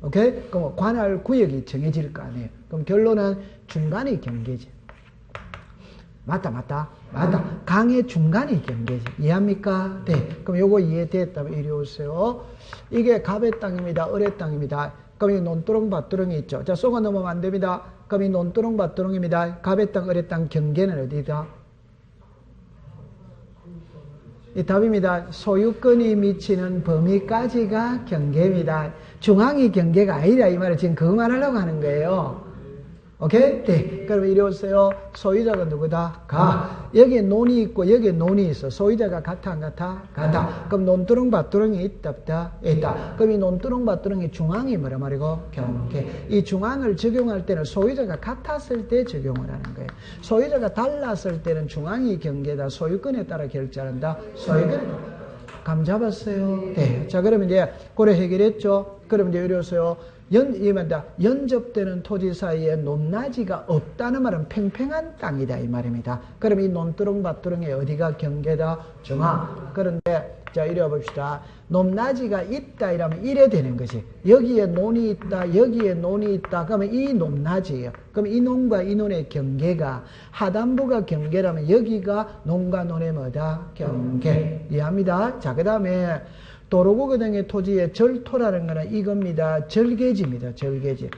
오케이? 그럼 관할 구역이 정해질 거 아니에요. 그럼 결론은 중간이 경계지. 맞다. 강의 중간이 경계지. 이해합니까? 네. 그럼 요거 이해됐다면 이리 오세요. 이게 갑의 땅입니다. 을의 땅입니다. 그럼 이 논두렁 밭두렁이 있죠. 자, 쏘가 넘으면 안 됩니다. 그럼 이 논두렁 밭두렁입니다. 갑의 땅, 을의 땅 경계는 어디다? 이 답입니다. 소유권이 미치는 범위까지가 경계입니다. 중앙이 경계가 아니라 이 말을 지금 그거 말하려고 하는 거예요. 오케이? 네. 그럼 이리 오세요. 소유자가 누구다? 가. 여기에 논이 있고 여기에 논이 있어. 소유자가 같아 안 같아? 같아. 그럼 논두렁 밭두렁이 있다 없다? 있다. 그럼 이 논두렁 밭두렁이 중앙이 뭐라 말이고? 경계. 이 중앙을 적용할 때는 소유자가 같았을 때 적용을 하는 거예요. 소유자가 달랐을 때는 중앙이 경계다. 소유권에 따라 결정한다. 소유권. 감 잡았어요? 네. 자, 그러면 이제 고래 해결했죠? 그럼 이제 이리 오세요. 연접되는 토지 사이에 높낮이가 없다는 말은 팽팽한 땅이다 이 말입니다. 그럼 이 논두렁 밭두렁에 어디가 경계다? 중앙. 그런데 자 이래 봅시다. 높낮이가 있다 이러면 이래 되는 거지. 여기에 논이 있다, 여기에 논이 있다. 그러면 이 높낮이에요. 그럼 이 논과 이 논의 경계가 하단부가 경계라면 여기가 논과 논의 뭐다? 경계. 이해합니다? 자, 그 다음에 도로구거등의 토지의 절토라는 거는 이겁니다. 절개지입니다. 절개지.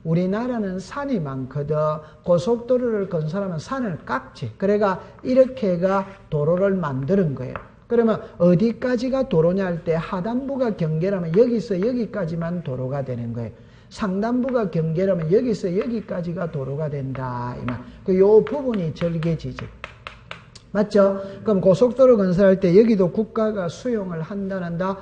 우리나라는 산이 많거든. 고속도로를 건설하면 산을 깎지. 그래가 이렇게가 도로를 만드는 거예요. 그러면 어디까지가 도로냐 할 때 하단부가 경계라면 여기서 여기까지만 도로가 되는 거예요. 상단부가 경계라면 여기서 여기까지가 도로가 된다. 이 말. 요 부분이 절개지지. 맞죠? 그럼 고속도로 건설할 때 여기도 국가가 수용을 한다.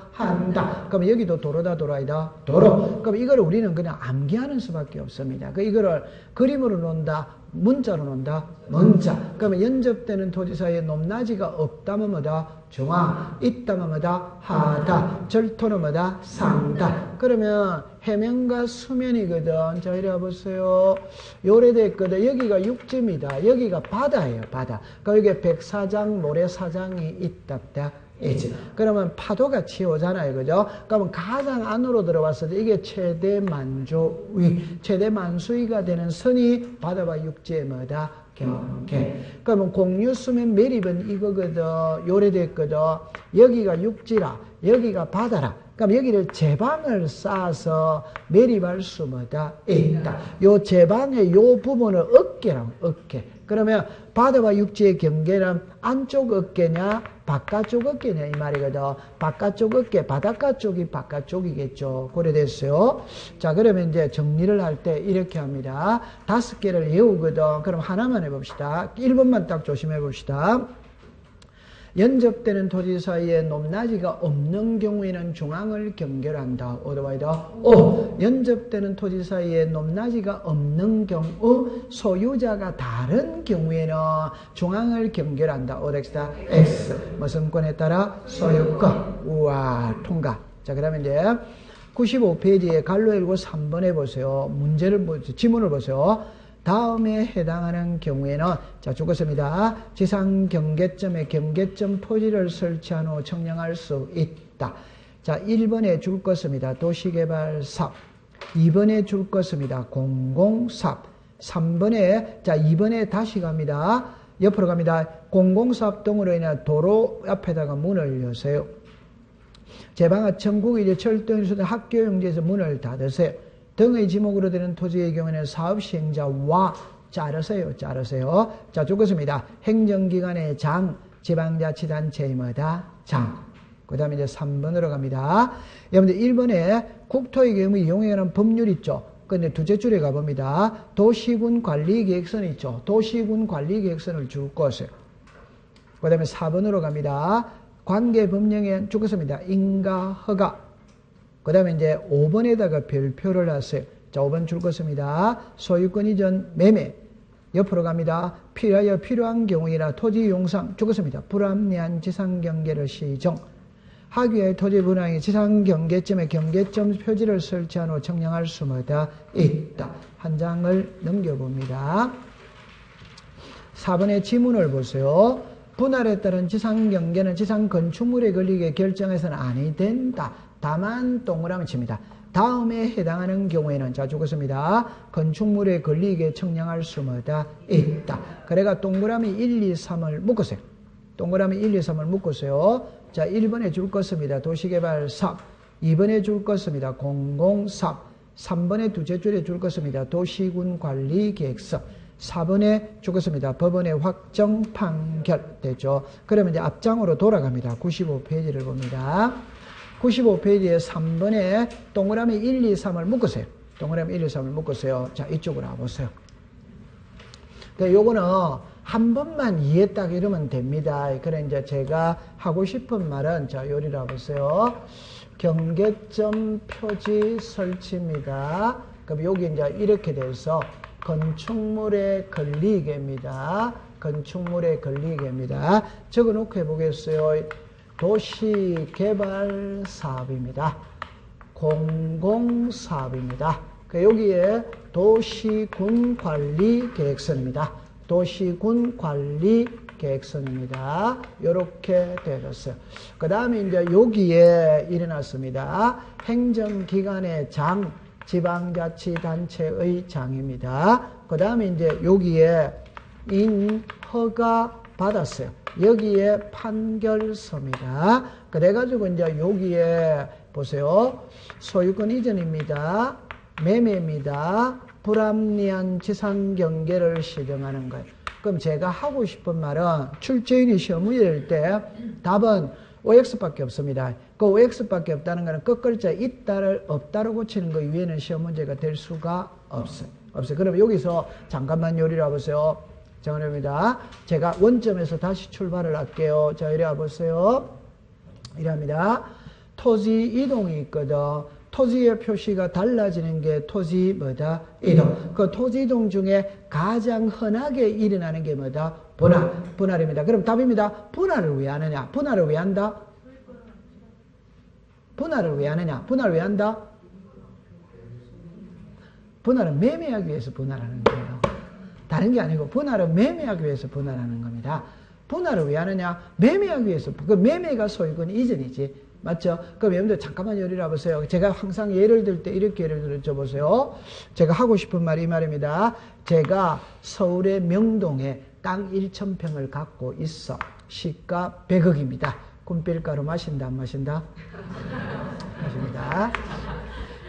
그럼 여기도 도로다, 도로이다? 도로. 그럼 이걸 우리는 그냥 암기하는 수밖에 없습니다. 이거를 그림으로 놓는다, 문자로 놓는다, 문자. 그러면 연접되는 토지 사이에 높낮이가 없다면 뭐다? 중앙. 있다면 뭐다? 하다. 절토는 뭐다? 상다. 그러면 해면과 수면이거든. 자, 이리 와보세요. 요래됐거든. 여기가 육지입니다. 여기가 바다예요, 바다. 그러니까 여기 백사장, 모래사장이 있답다. 이지. 그러면 파도가 치오잖아요, 그죠? 그러면 가장 안으로 들어왔을 때 이게 최대 만조위, 최대 만수위가 되는 선이 바다와 육지의 뭐다? 경계. 그러면 공유수면 매립은 이거거든. 요래됐거든. 여기가 육지라, 여기가 바다라. 그럼 여기를 제방을 쌓아서 매립할 수 뭐다? 있다. 요 제방의 요 부분을 어깨라고, 어깨. 그러면 바다와 육지의 경계는 안쪽 어깨냐, 바깥쪽 어깨냐 이 말이거든. 바깥쪽 어깨, 바닷가 쪽이 바깥쪽이겠죠. 그래됐어요. 자, 그러면 이제 정리를 할 때 이렇게 합니다. 5개를 외우거든. 그럼 하나만 해봅시다. 1번만 딱 조심해 봅시다. 연접되는 토지 사이에 높낮이가 없는 경우에는 중앙을 경계한다. 어디와이다? 오. 연접되는 토지 사이에 높낮이가 없는 경우, 소유자가 다른 경우에는 중앙을 경계한다. 어디다? X. 무슨 권에 따라? 소유권. 우와, 통과. 자, 그러면 이제 95페이지에 갈로 열고 3번 해보세요. 문제를 보세요. 지문을 보세요. 다음에 해당하는 경우에는 자 죽었습니다. 지상 경계점에 경계점 토지를 설치한 후 청량할 수 있다. 자 1번에 줄 것입니다. 도시개발 사업. 2번에 줄 것입니다. 공공사업. 3번에 자 2번에 다시 갑니다. 옆으로 갑니다. 공공사업 등으로 인해 도로 앞에다가 문을 여세요. 제방하 전국의 철도인수도 학교 용지에서 문을 닫으세요. 등의 지목으로 되는 토지의 경우에는 사업 시행자와 자르세요. 자, 죽었습니다. 행정기관의 장, 지방자치단체의 뭐다? 장. 그 다음에 이제 3번으로 갑니다. 여러분들 1번에 국토의 경우 이용하는 법률 있죠. 근데 두째 줄에 가봅니다. 도시군 관리계획선 있죠. 도시군 관리계획선을 줄 것이에요. 그 다음에 4번으로 갑니다. 관계법령에 죽었습니다. 인가, 허가. 그 다음에 이제 5번에다가 별표를 하세요. 자, 5번 줄 것입니다. 소유권 이전 매매. 옆으로 갑니다. 필요한 경우이나 토지 용상 죽었습니다. 불합리한 지상 경계를 시정. 하기의 토지 분양이 지상 경계점에 경계점 표지를 설치한 후 청량할 수마다 있다. 한 장을 넘겨봅니다. 4번의 지문을 보세요. 분할에 따른 지상 경계는 지상 건축물에 걸리게 결정해서는 아니 된다. 다만 동그라미 칩니다. 다음에 해당하는 경우에는 자 죽었습니다. 건축물에 걸리게 청량할 수마다 있다. 그래가 동그라미 1, 2, 3을 묶으세요. 동그라미 1, 2, 3을 묶으세요. 자 1번에 줄 것입니다. 도시개발 사업. 2번에 줄 것입니다. 공공사업. 3번에 두째 줄에 줄 것입니다. 도시군 관리계획서. 4번에 죽었습니다. 법원의 확정 판결 되죠. 그러면 이제 앞장으로 돌아갑니다. 95페이지를 봅니다. 95페이지에 3번에 동그라미 1, 2, 3을 묶으세요. 동그라미 1, 2, 3을 묶으세요. 자, 이쪽으로 와보세요. 요거는 한 번만 이해 딱 이러면 됩니다. 그래, 이제 제가 하고 싶은 말은, 자, 요리로 와보세요. 경계점 표지 설치입니다. 그럼 여기 이제 이렇게 돼서 건축물에 걸리게입니다. 건축물에 걸리게입니다. 적어 놓고 해보겠어요. 도시개발 사업입니다. 공공사업입니다. 여기에 도시군관리계획서입니다. 도시군관리계획서입니다. 이렇게 되었어요. 그 다음에 이제 여기에 일어났습니다. 행정기관의 장, 지방자치단체의 장입니다. 그 다음에 이제 여기에 인허가 받았어요. 여기에 판결서입니다. 그래가지고 이제 여기에 보세요. 소유권 이전입니다. 매매입니다. 불합리한 지상경계를 시정하는 거예요. 그럼 제가 하고 싶은 말은 출제인이 시험 문제 낼 때 답은 OX밖에 없습니다. 그 OX밖에 없다는 것은 끝글자 있다를 없다로 고치는 거 이외에는 시험 문제가 될 수가 없어요. 그럼 여기서 잠깐만 요리를 해보세요. 정리합니다. 제가 원점에서 다시 출발을 할게요. 자, 이리 와보세요. 이랍니다. 토지 이동이 있거든. 토지의 표시가 달라지는 게 토지 뭐다? 이동. 그 토지 이동 중에 가장 흔하게 일어나는 게 뭐다? 분할. 분할입니다. 그럼 답입니다. 분할을 왜 하느냐? 분할을 왜 한다? 분할을 왜 하느냐? 분할을 왜 한다? 분할은 매매하기 위해서 분할하는 거예요. 다른 게 아니고 분할은 매매하기 위해서 분할하는 겁니다. 분할을 왜 하느냐? 매매하기 위해서. 그 매매가 소유권 이전이지. 맞죠? 그럼 여러분들 잠깐만 요리를 해보세요. 제가 항상 예를 들 때 이렇게 예를 들어보세요. 제가 하고 싶은 말이 이 말입니다. 제가 서울의 명동에 땅 1,000평을 갖고 있어. 시가 100억입니다. 꿈필가루 마신다 안 마신다? 마십니다.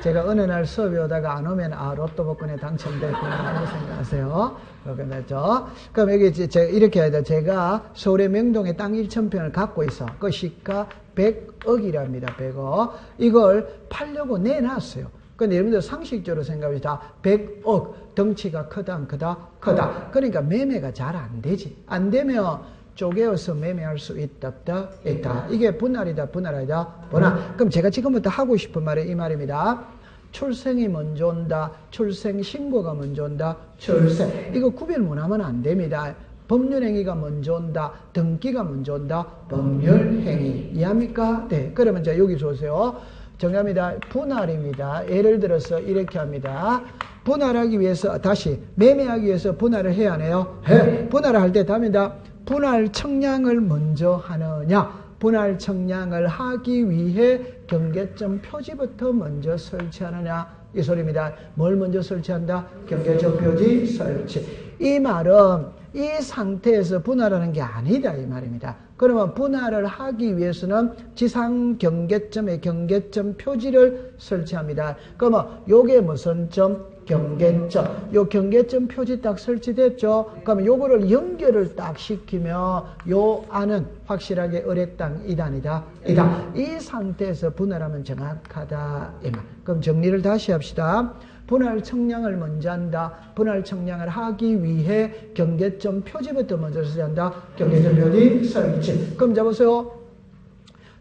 제가 어느 날 수업에 오다가 안 오면 로또 복권에 당첨됐구나 이렇게 생각하세요. 그렇죠? 그럼 여기 제가 이렇게 해야 돼. 제가 서울의 명동에 땅 1,000평을 갖고 있어. 그 시가 100억이랍니다. 100억. 이걸 팔려고 내놨어요. 근데 여러분들 상식적으로 생각합니다. 100억. 덩치가 크다 안 크다? 크다. 그러니까 매매가 잘 안 되지. 안 되면 쪼개어서 매매할 수 있다, 없다? 있다. 이게 분할이다, 분할 아니다? 분할. 그럼 제가 지금부터 하고 싶은 말이 이 말입니다. 출생이 먼저 온다. 출생 신고가 먼저 온다. 출생. 이거 구별 못 하면 안 됩니다. 법률행위가 먼저 온다. 등기가 먼저 온다. 법률행위. 이해합니까? 네. 그러면 자, 여기 보세요. 정답입니다. 분할입니다. 예를 들어서 이렇게 합니다. 분할하기 위해서, 다시, 매매하기 위해서 분할을 해야 하네요. 해. 분할을 할 때 답입니다. 분할 청량을 먼저 하느냐? 분할 청량을 하기 위해 경계점 표지부터 먼저 설치하느냐? 이 소리입니다. 뭘 먼저 설치한다? 경계점 표지 설치. 이 말은 이 상태에서 분할하는 게 아니다 이 말입니다. 그러면 분할을 하기 위해서는 지상 경계점에 경계점 표지를 설치합니다. 그러면 요게 무슨 점? 경계점. 요 경계점 표지 딱 설치됐죠? 그러면 요거를 연결을 딱 시키면 요 안은 확실하게 을의 땅 이단이다. 이다. 이 상태에서 분할하면 정확하다. 이 말. 그럼 정리를 다시 합시다. 분할 청량을 먼저 한다. 분할 청량을 하기 위해 경계점 표지부터 먼저 설치한다. 경계점 표지 설치. 그럼 잡으세요.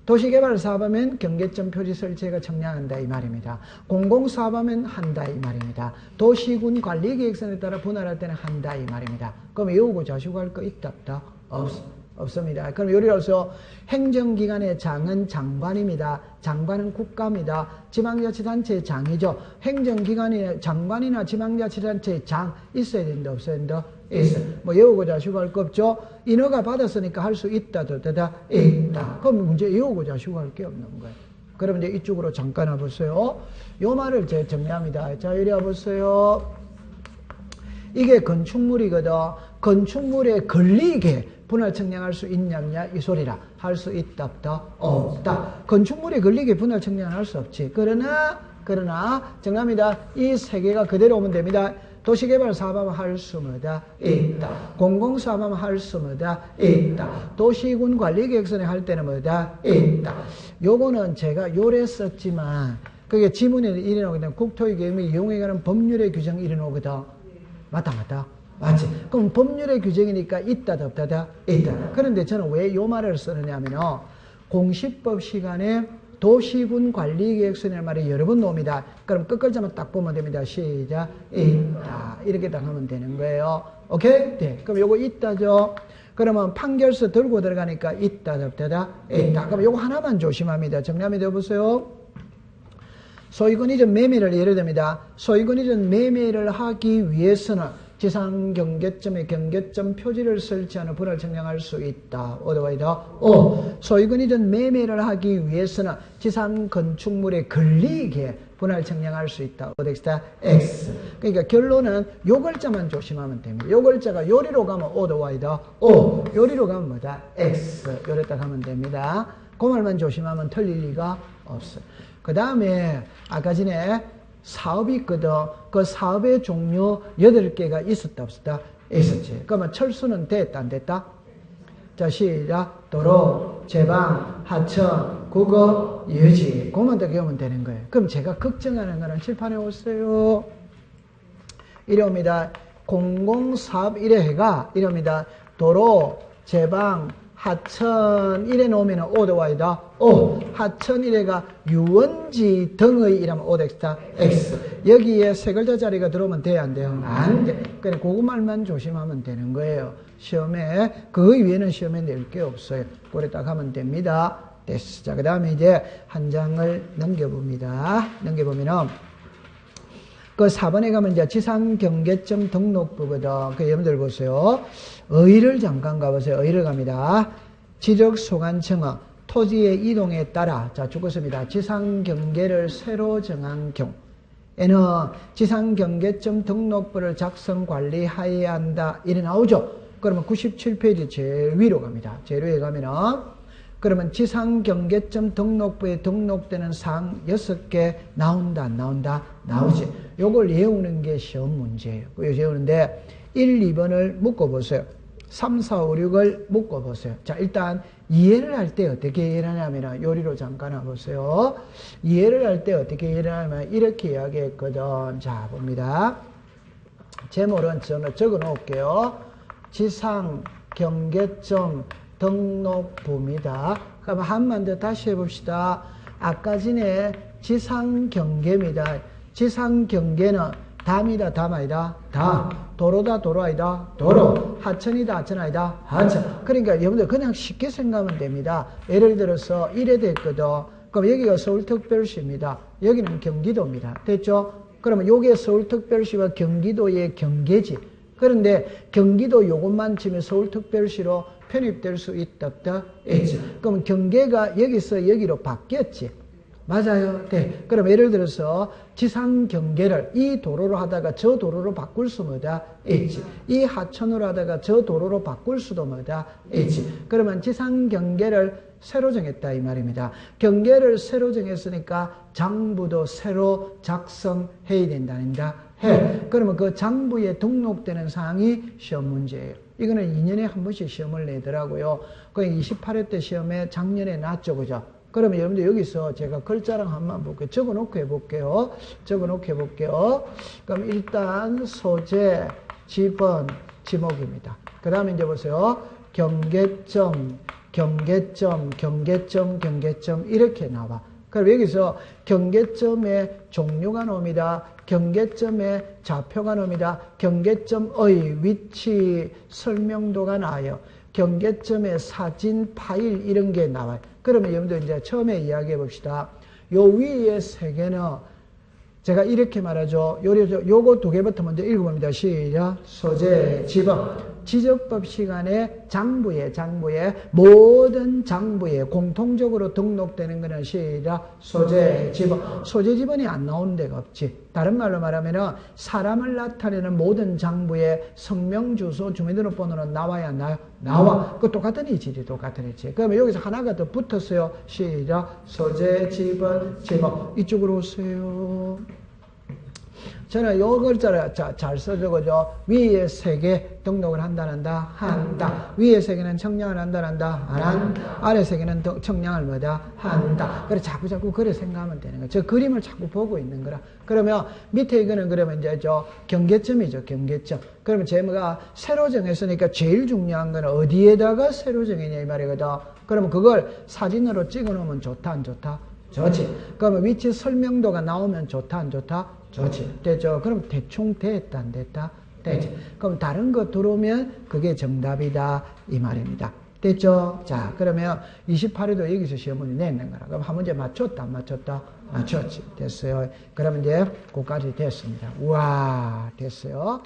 도시개발 사업하면 경계점 표지 설치가 청량한다 이 말입니다. 공공사업하면 한다 이 말입니다. 도시군 관리계획선에 따라 분할할 때는 한다 이 말입니다. 그럼 외우고 자식할 거 있다 없다? 없습니다. 그럼 예를 들어서 행정기관의 장은 장관입니다. 장관은 국가입니다. 지방자치단체의 장이죠. 행정기관의 장관이나 지방자치단체의 장 있어야 된다 없어야 된다? 있어. 뭐 외우고 자식할 거 없죠. 인허가 받았으니까 할 수 있다 없다? 있다. 그럼 문제 외우고 자식할 게 없는 거예요. 그럼 이제 이쪽으로 잠깐 와보세요. 요 말을 제가 정리합니다. 자 이리 와보세요. 이게 건축물이거든. 건축물에 걸리게 분할 청량할 수 있냐 없냐 이 소리라. 할 수 있다 없다? 없다. 건축물에 걸리게 분할 청량을 할 수 없지. 그러나 정답입니다. 이 세 개가 그대로 오면 됩니다. 도시개발 사업하면 할 수 뭐다? 있다. 공공사업하면 할 수 뭐다? 있다. 도시군 관리계획선에 할 때는 뭐다? 있다. 요거는 제가 요래 썼지만 그게 지문에 이래 나오거든. 국토의 계획 이용에 관한 법률의 규정이 이래 나오거든. 맞다. 맞지? 그럼 법률의 규정이니까 있다, 없다, 있다. 그런데 저는 왜 요 말을 쓰느냐면요. 공시법 시간에 도시군 관리계획서라는 말이 여러 번 나옵니다. 그럼 끝글자만 딱 보면 됩니다. 시작. 있다. 이렇게 딱 하면 되는 거예요. 오케이? 네. 그럼 요거 있다죠? 그러면 판결서 들고 들어가니까 있다, 없다, 있다. 그럼 요거 하나만 조심합니다. 정리하면 되어보세요. 소유권 매매를 예를 듭니다. 소유권 매매를 하기 위해서는 지상 경계점에 경계점 표지를 설치하는 분할 측량할 수 있다. 어드와이더 O. 소유권 매매를 하기 위해서는 지상 건축물에 걸리게 분할 측량할 수 있다. 어디다 X. 그러니까 결론은 요 글자만 조심하면 됩니다. 요 글자가 요리로 가면 어드와이더 O. 요리로 가면 뭐다? X. 요랬다 가면 됩니다. 그 말만 조심하면 틀릴 리가 없어요. 그 다음에 아까 전에 사업이 있거든. 그 사업의 종류 8개가 있었다 없었다? 있었지. 그러면 철수는 됐다 안 됐다? 자, 시작. 도로, 제방, 하천, 국어, 유지. 그것만 더 배우면 되는 거예요. 그럼 제가 걱정하는 거는 칠판에 오세요. 이럽니다. 공공사업 1회 해가 이럽니다. 도로, 제방, 하천 1에 놓으면 오더와이다. O. 하천 1회가 유원지 등의 이라면 오덱스타 X. 여기에 세 글자 자리가 들어오면 돼야 안 돼요? 안 돼. 그래, 그것말만 조심하면 되는 거예요. 시험에, 그 위에는 시험에 낼 게 없어요. 그래 딱 하면 됩니다. 됐어. 자, 그 다음에 이제 한 장을 넘겨봅니다. 넘겨보면은, 그 4번에 가면 이제 지상경계점 등록부거든. 그 여러분들 보세요. 의를 잠깐 가보세요. 의를 갑니다. 지적소관청은 토지의 이동에 따라, 자, 죽었습니다. 지상경계를 새로 정한 경우에는 지상경계점 등록부를 작성 관리하여야 한다. 이래 나오죠. 그러면 97페이지 제일 위로 갑니다. 제일 위에 가면은, 그러면 지상경계점 등록부에 등록되는 사항 6개 나온다, 안 나온다? 나오지. 요걸 외우는 게 시험 문제예요. 외우는데 1, 2번을 묶어보세요. 3, 4, 5, 6을 묶어보세요. 자, 일단 이해를 할 때 어떻게 이해를 하냐면 요리로 잠깐 와보세요. 이해를 할 때 어떻게 이해를 하냐면 이렇게 이야기했거든. 자, 봅니다. 제목은 저는 적어 놓을게요. 지상경계점 등록부입니다. 그럼 한번 더 다시 해봅시다. 아까 전에 지상경계입니다. 지상경계는 담이다, 담 아니다? 담. 도로다, 도로 아니다? 도로. 하천이다, 하천 아니다? 하천. 그러니까 여러분들 그냥 쉽게 생각하면 됩니다. 예를 들어서 이래 됐거든. 그럼 여기가 서울특별시입니다. 여기는 경기도입니다. 됐죠? 그러면 요게 서울특별시와 경기도의 경계지. 그런데 경기도 요것만 치면 서울특별시로 편입될 수 있다, 없다? 있지. 그럼 경계가 여기서 여기로 바뀌었지. 맞아요. 네. 그럼 예를 들어서 지상 경계를 이 도로로 하다가 저 도로로 바꿀 수 뭐다? 있지. 이 하천으로 하다가 저 도로로 바꿀 수도 뭐다? 있지. 그러면 지상 경계를 새로 정했다 이 말입니다. 경계를 새로 정했으니까 장부도 새로 작성해야 된다는다. 해. 그러면 그 장부에 등록되는 사항이 시험 문제예요. 이거는 2년에 한 번씩 시험을 내더라고요. 그 28회 때 시험에 작년에 났죠, 그죠? 그러면 여러분들 여기서 제가 글자랑 한번 볼게요. 적어놓고 해볼게요. 적어놓고 해볼게요. 그럼 일단 소재, 지번, 지목입니다. 그 다음에 이제 보세요. 경계점, 경계점, 경계점, 경계점 이렇게 나와. 그럼 여기서 경계점의 종류가 나옵니다. 경계점의 좌표가 나옵니다. 경계점의 위치 설명도가 나와요. 경계점의 사진 파일 이런 게 나와요. 그러면 여러분들 이제 처음에 이야기해 봅시다. 요 위에 세 개는 제가 이렇게 말하죠. 요거 두 개부터 먼저 읽어봅니다. 시작. 소재, 지법. 지적법 시간에 장부에 모든 장부에 공통적으로 등록되는 것은 시작. 소재, 지법. 소재, 지번이 안 나오는 데가 없지. 다른 말로 말하면 사람을 나타내는 모든 장부에 성명, 주소, 주민등록번호는 나와야 안 나와요? 나와. 그 똑같은 이질이 똑같은 이질. 그러면 여기서 하나가 더 붙었어요. 시작. 소재, 지번, 지법. 이쪽으로 오세요. 저는 요 글자를 잘 써주고죠. 위에 세 개 등록을 한다. 위에 세 개는 청량을 한다. 안 한다. 아래 세 개는 청량을 뭐다? 한다. 그래, 자꾸 그래 생각하면 되는 거예요. 저 그림을 자꾸 보고 있는 거라. 그러면 밑에 이거는 그러면 이제 경계점이죠. 경계점. 그러면 제가 새로 정했으니까 제일 중요한 건 어디에다가 새로 정했냐 이 말이거든. 그러면 그걸 사진으로 찍어 놓으면 좋다, 안 좋다? 좋지. 그러면 위치 설명도가 나오면 좋다, 안 좋다? 좋지. 됐죠? 그럼 대충 됐다, 안 됐다? 됐지. 그럼 다른 거 들어오면 그게 정답이다. 이 말입니다. 됐죠? 자, 그러면 28에도 여기서 시험 문제 냈는 거라. 그럼 한 문제 맞췄다, 안 맞췄다? 맞췄지. 됐어요. 그러면 이제 그까지 됐습니다. 우와, 됐어요.